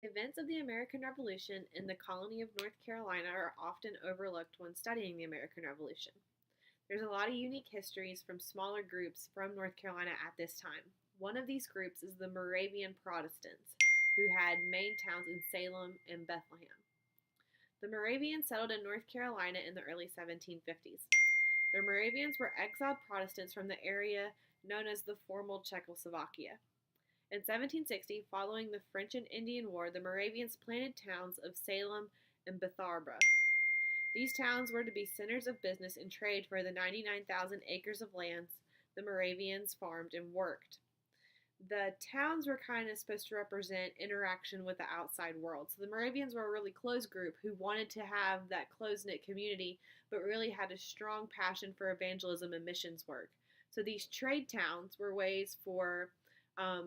Events of the American Revolution in the colony of North Carolina are often overlooked when studying the American Revolution. There's a lot of unique histories from smaller groups from North Carolina at this time. One of these groups is the Moravian Protestants, who had main towns in Salem and Bethlehem. The Moravians settled in North Carolina in the early 1750s. The Moravians were exiled Protestants from the area known as the former Czechoslovakia. In 1760, following the French and Indian War, the Moravians planted towns of Salem and Bethabara. These towns were to be centers of business and trade for the 99,000 acres of lands the Moravians farmed and worked. The towns were kind of supposed to represent interaction with the outside world. So the Moravians were a really close group who wanted to have that close-knit community, but really had a strong passion for evangelism and missions work. So these trade towns were ways for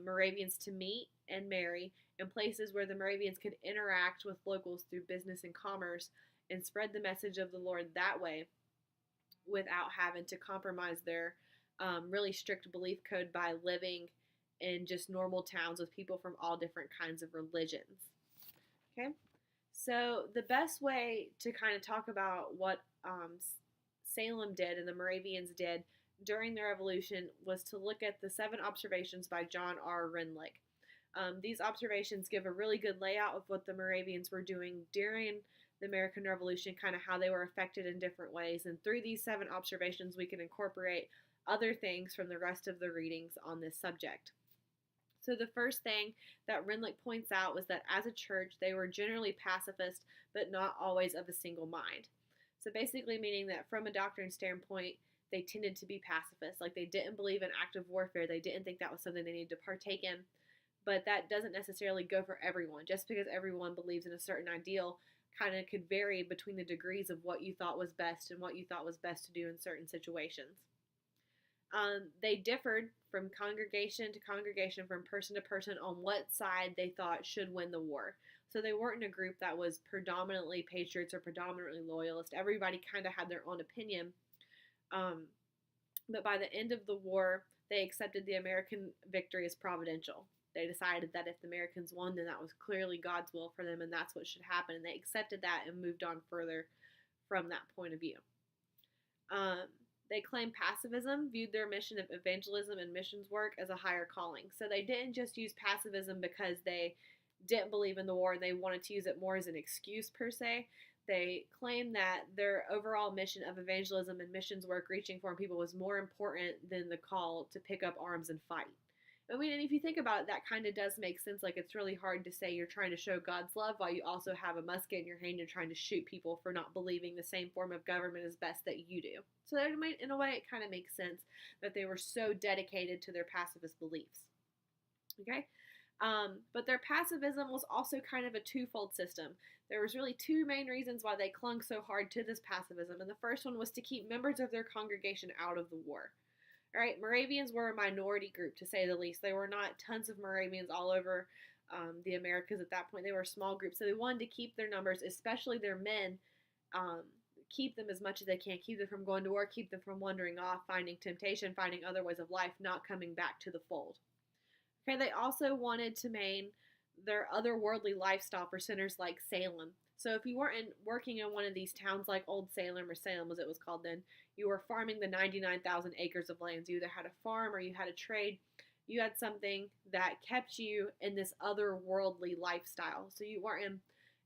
Moravians to meet and marry, and places where the Moravians could interact with locals through business and commerce and spread the message of the Lord that way without having to compromise their really strict belief code by living in just normal towns with people from all different kinds of religions. Okay, so the best way to kind of talk about what Salem did and the Moravians did during the Revolution was to look at the 7 observations by John R. Renwick. These observations give a really good layout of what the Moravians were doing during the American Revolution, kind of how they were affected in different ways. And through these 7 observations, we can incorporate other things from the rest of the readings on this subject. So the first thing that Renwick points out was that as a church, they were generally pacifist, but not always of a single mind. So basically meaning that from a doctrine standpoint, they tended to be pacifists. Like, they didn't believe in active warfare. They didn't think that was something they needed to partake in. But that doesn't necessarily go for everyone. Just because everyone believes in a certain ideal kind of could vary between the degrees of what you thought was best and what you thought was best to do in certain situations. They differed from congregation to congregation, from person to person, on what side they thought should win the war. So they weren't in a group that was predominantly patriots or predominantly loyalist. Everybody kind of had their own opinion. But by the end of the war, they accepted the American victory as providential. They decided that if the Americans won, then that was clearly God's will for them, and that's what should happen. And they accepted that and moved on further from that point of view. They claimed pacifism, viewed their mission of evangelism and missions work as a higher calling. So they didn't just use pacifism because they didn't believe in the war and they wanted to use it more as an excuse per se. They claimed that their overall mission of evangelism and missions work, reaching foreign people, was more important than the call to pick up arms and fight. I mean, and if you think about it, that kind of does make sense. Like, it's really hard to say you're trying to show God's love while you also have a musket in your hand and trying to shoot people for not believing the same form of government as best that you do. So that, in a way, it kind of makes sense that they were so dedicated to their pacifist beliefs. Okay? But their pacifism was also kind of a twofold system. There was really 2 main reasons why they clung so hard to this pacifism, and the first one was to keep members of their congregation out of the war. All right, Moravians were a minority group, to say the least. There were not tons of Moravians all over the Americas at that point. They were a small group, so they wanted to keep their numbers, especially their men, keep them as much as they can, keep them from going to war, keep them from wandering off, finding temptation, finding other ways of life, not coming back to the fold. Okay, they also wanted to maintain their otherworldly lifestyle for centers like Salem. So if you weren't working in one of these towns like Old Salem, or Salem as it was called then, you were farming the 99,000 acres of lands. You either had a farm or you had a trade. You had something that kept you in this otherworldly lifestyle. So you weren't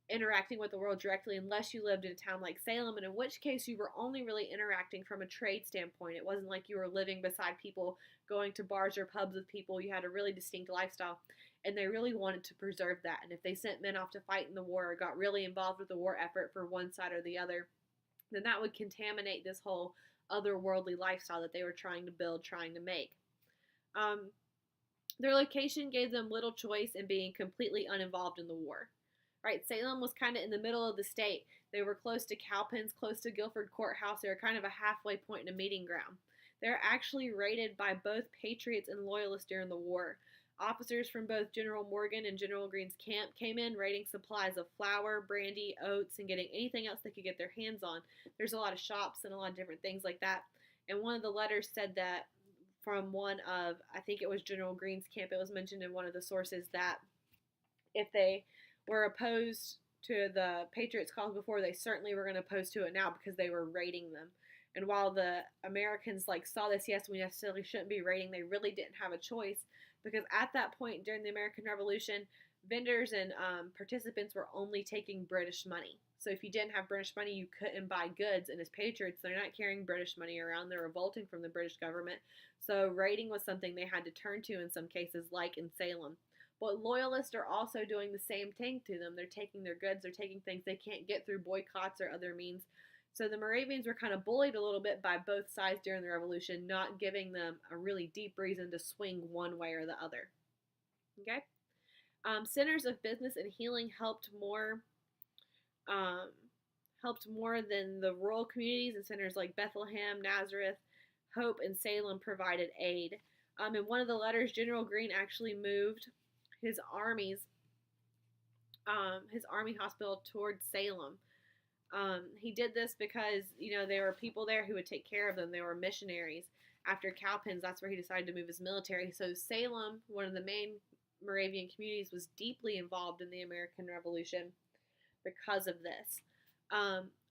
interacting with the world directly unless you lived in a town like Salem, and in which case you were only really interacting from a trade standpoint. It wasn't like you were living beside people, going to bars or pubs with people. You had a really distinct lifestyle, and they really wanted to preserve that. And if they sent men off to fight in the war or got really involved with the war effort for one side or the other, then that would contaminate this whole otherworldly lifestyle that they were trying to build, trying to make. Their location gave them little choice in being completely uninvolved in the war. Right, Salem was kind of in the middle of the state. They were close to Cowpens, close to Guilford Courthouse. They were kind of a halfway point and a meeting ground. They're actually raided by both patriots and loyalists during the war. Officers from both General Morgan and General Greene's camp came in raiding supplies of flour, brandy, oats, and getting anything else they could get their hands on. There's a lot of shops and a lot of different things like that. And one of the letters said that from one of, I think it was General Greene's camp, it was mentioned in one of the sources that if they were opposed to the Patriots' cause before, they certainly were going to oppose to it now because they were raiding them. And while the Americans saw this, yes, we necessarily shouldn't be raiding, they really didn't have a choice, because at that point during the American Revolution, vendors and participants were only taking British money. So if you didn't have British money, you couldn't buy goods. And as patriots, they're not carrying British money around. They're revolting from the British government. So raiding was something they had to turn to in some cases, like in Salem. But loyalists are also doing the same thing to them. They're taking their goods. They're taking things they can't get through boycotts or other means. So the Moravians were kind of bullied a little bit by both sides during the Revolution, not giving them a really deep reason to swing one way or the other. Okay? Centers of business and healing helped more than the rural communities, and centers like Bethlehem, Nazareth, Hope, and Salem provided aid. In one of the letters, General Greene actually moved his army hospital towards Salem. He did this because, there were people there who would take care of them. They were missionaries. After Cowpens, that's where he decided to move his military. So Salem, one of the main Moravian communities, was deeply involved in the American Revolution because of this.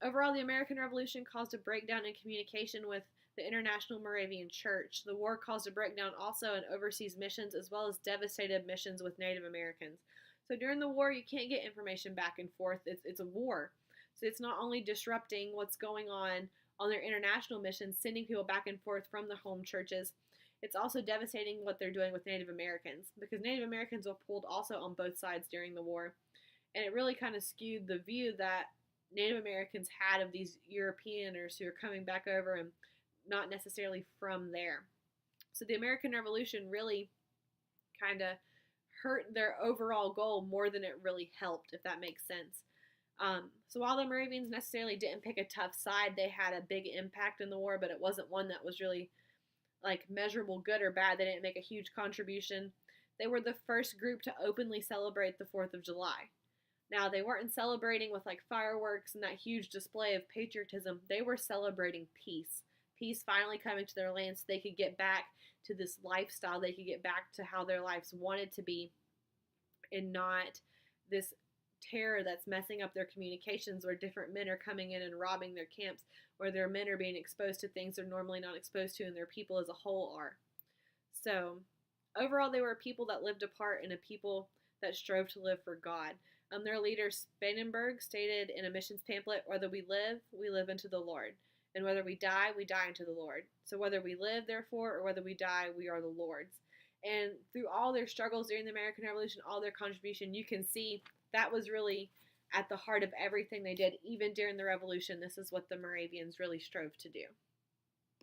Overall, the American Revolution caused a breakdown in communication with the International Moravian Church. The war caused a breakdown also in overseas missions, as well as devastated missions with Native Americans. So during the war, you can't get information back and forth. It's a war. So it's not only disrupting what's going on their international missions, sending people back and forth from the home churches, it's also devastating what they're doing with Native Americans, because Native Americans were pulled also on both sides during the war. And it really kind of skewed the view that Native Americans had of these Europeaners who are coming back over and not necessarily from there. So the American Revolution really kind of hurt their overall goal more than it really helped, if that makes sense. So while the Moravians necessarily didn't pick a tough side, they had a big impact in the war, but it wasn't one that was really measurable good or bad. They didn't make a huge contribution. They were the first group to openly celebrate the 4th of July. Now, they weren't celebrating with fireworks and that huge display of patriotism. They were celebrating peace. Peace finally coming to their land so they could get back to this lifestyle. They could get back to how their lives wanted to be, and not this terror that's messing up their communications, where different men are coming in and robbing their camps, where their men are being exposed to things they're normally not exposed to, and their people as a whole are. So overall, they were a people that lived apart and a people that strove to live for God. Their leader Spangenberg stated in a missions pamphlet, "Whether we live into the Lord, and whether we die into the Lord. So whether we live, therefore, or whether we die, we are the Lord's." And through all their struggles during the American Revolution, all their contribution, you can see that was really at the heart of everything they did. Even during the Revolution, this is what the Moravians really strove to do.